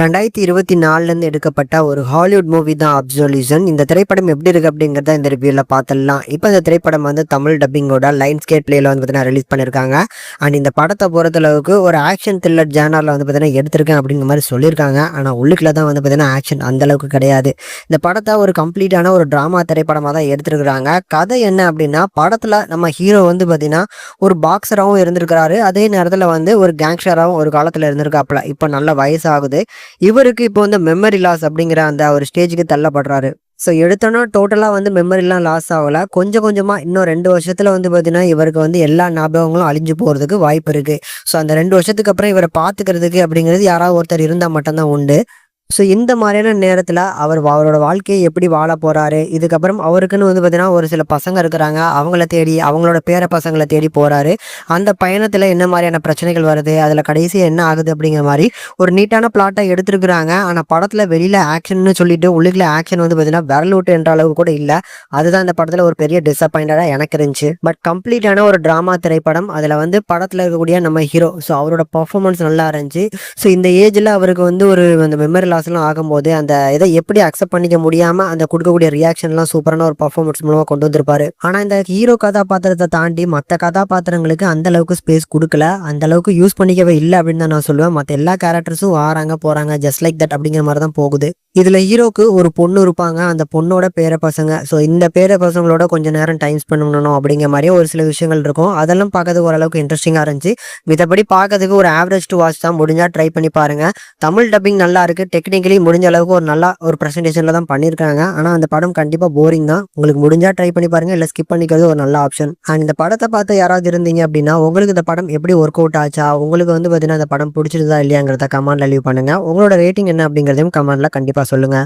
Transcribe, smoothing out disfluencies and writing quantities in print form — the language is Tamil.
2024லேருந்து எடுக்கப்பட்ட ஒரு ஹாலிவுட் மூவி தான் அப்சல்யூஷன். இந்த திரைப்படம் எப்படி இருக்கு அப்படிங்கிறத இந்த ரிவ்யூவில் பார்த்துடலாம். இப்போ இந்த திரைப்படம் வந்து தமிழ் டப்பிங்கோட லைன்ஸ் கேட் பிளேயில் வந்து பார்த்தீங்கன்னா ரிலீஸ் பண்ணியிருக்காங்க. அண்ட் இந்த படத்தை பொறுத்தளவுக்கு ஒரு ஆக்ஷன் த்ரில்லர் ஜேனரில் வந்து பார்த்தீங்கன்னா எடுத்திருக்கேன் அப்படிங்கிற மாதிரி சொல்லியிருக்காங்க. ஆனால் உள்ளுக்குள்ள தான் வந்து பார்த்தீங்கன்னா ஆக்ஷன் அந்தளவுக்கு கிடையாது. இந்த படத்தை ஒரு கம்ப்ளீட்டான ஒரு ட்ராமா திரைப்படமாக தான் எடுத்துருக்குறாங்க. கதை என்ன அப்படின்னா, படத்தில் நம்ம ஹீரோ வந்து பார்த்தீங்கன்னா ஒரு பாக்ஸராகவும் இருந்திருக்கிறாரு. அதே நேரத்தில் வந்து ஒரு கேங்ஸ்டராகவும் ஒரு காலத்தில் இருந்திருக்காப்புல. இப்போ நல்ல வயசாகுது. இவருக்கு இப்போ வந்து மெமரி லாஸ் அப்படிங்கிற அந்த ஒரு ஸ்டேஜுக்கு தள்ளப்படுறாரு. ஸோ எடுத்தோன்னா டோட்டலாக வந்து மெமரிலாம் லாஸ் ஆகலை. கொஞ்சம் கொஞ்சமாக இன்னும் 2 வருஷத்தில் வந்து பார்த்தீங்கன்னா இவருக்கு வந்து எல்லா ஞாபகங்களும் அழிஞ்சு போகிறதுக்கு வாய்ப்பு இருக்குது. ஸோ அந்த 2 வருஷத்துக்கு அப்புறம் இவரை பார்த்துக்கிறதுக்கு அப்படிங்கிறது யாராவது ஒருத்தர் இருந்தால் மட்டும்தான் உண்டு. ஸோ இந்த மாதிரியான நேரத்தில் அவரோட வாழ்க்கையை எப்படி வாழ போகிறாரு, இதுக்கப்புறம் அவருக்குன்னு வந்து பார்த்தீங்கன்னா ஒரு சில பசங்க இருக்கிறாங்க, அவங்கள தேடி அவங்களோட பேர பசங்களை தேடி போகிறாரு. அந்த பயணத்தில் என்ன மாதிரியான பிரச்சனைகள் வருது, அதில் கடைசியாக என்ன ஆகுது அப்படிங்கிற மாதிரி ஒரு நீட்டான பிளாட்டை எடுத்துருக்குறாங்க. ஆனால் படத்தில் வெளியில் ஆக்ஷன்னு சொல்லிட்டு உள்ளுக்குள்ள ஆக்ஷன் வந்து பார்த்தீங்கன்னா விரல் விட்டு என்ற அளவு கூட இல்லை. அதுதான் இந்த படத்தில் ஒரு பெரிய டிசப்பாயிண்டடாக எனக்கு இருந்துச்சு. பட் கம்ப்ளீட்டான ஒரு ட்ராமா திரைப்படம். அதில் வந்து படத்தில் இருக்கக்கூடிய நம்ம ஹீரோ, ஸோ அவரோட பர்ஃபார்மன்ஸ் நல்லா இருந்துச்சு. ஸோ இந்த ஏஜில் அவருக்கு வந்து ஒரு அந்த மெமரி லாஸ்லாம் ஆகும்போது அந்த இதை எப்படி அக்செப்ட் பண்ணிக்க முடியாம அந்த கொடுக்கக்கூடிய ரியாக்ஷன்லாம் சூப்பரான ஒரு பர்ஃபார்மன்ஸ் மூலமா கொண்டு வந்திருப்பாரு. ஆனா இந்த ஹீரோ கதாபாத்திரத்தை தாண்டி மற்ற கதாபாத்திரங்களுக்கு அந்த அளவுக்கு ஸ்பேஸ் கொடுக்கல, அந்த அளவுக்கு யூஸ் பண்ணிக்கவே இல்லை அப்படின்னு தான் நான் சொல்லுவேன். மற்ற எல்லா கேரக்டர்ஸும் வராங்க போறாங்க, ஜஸ்ட் லைக் தட் அப்படிங்கிற மாதிரி தான் போகுது. இதுல ஹீரோக்கு ஒரு பொண்ணு இருப்பாங்க, அந்த பொண்ணோட பேர பசங்க. ஸோ இந்த பேர பசங்களோட கொஞ்ச நேரம் டைம் ஸ்பெண்ட் பண்ணணும் அப்படிங்கிற மாதிரி ஒரு சில விஷயங்கள் இருக்கும். அதெல்லாம் பார்க்கறதுக்கு ஓரளவுக்கு இன்ட்ரெஸ்டிங்கா இருந்துச்சு. மித்தபடி பார்க்கறதுக்கு ஒரு ஆவரேஜ் டு வாட்ச் தான். முடிஞ்சா ட்ரை பண்ணி பாருங்க. தமிழ் டப்பிங் நல்லா இருக்கு. டெக்னிக்கலி முடிஞ்ச அளவுக்கு ஒரு நல்ல ஒரு ப்ரெசன்டேஷன்ல தான் பண்ணியிருக்காங்க. ஆனால் அந்த படம் கண்டிப்பாக போரிங் தான். உங்களுக்கு முடிஞ்சா ட்ரை பண்ணி பாருங்க, இல்லை ஸ்கிப் பண்ணிக்கிறது ஒரு நல்ல ஆப்ஷன். அண்ட் இந்த படத்தை பார்த்து யாராவது இருந்தீங்க அப்படின்னா உங்களுக்கு இந்த படம் எப்படி ஒர்க் அவுட் ஆச்சா, உங்களுக்கு வந்து பார்த்தீங்கன்னா இந்த படம் பிடிச்சிருந்தா இல்லையாங்கிறத கமெண்ட்ல லீவ் பண்ணுங்க. உங்களோட ரேட்டிங் என்ன அப்படிங்கிறதையும் கமெண்ட்ல கண்டிப்பாக சொல்லுங்க.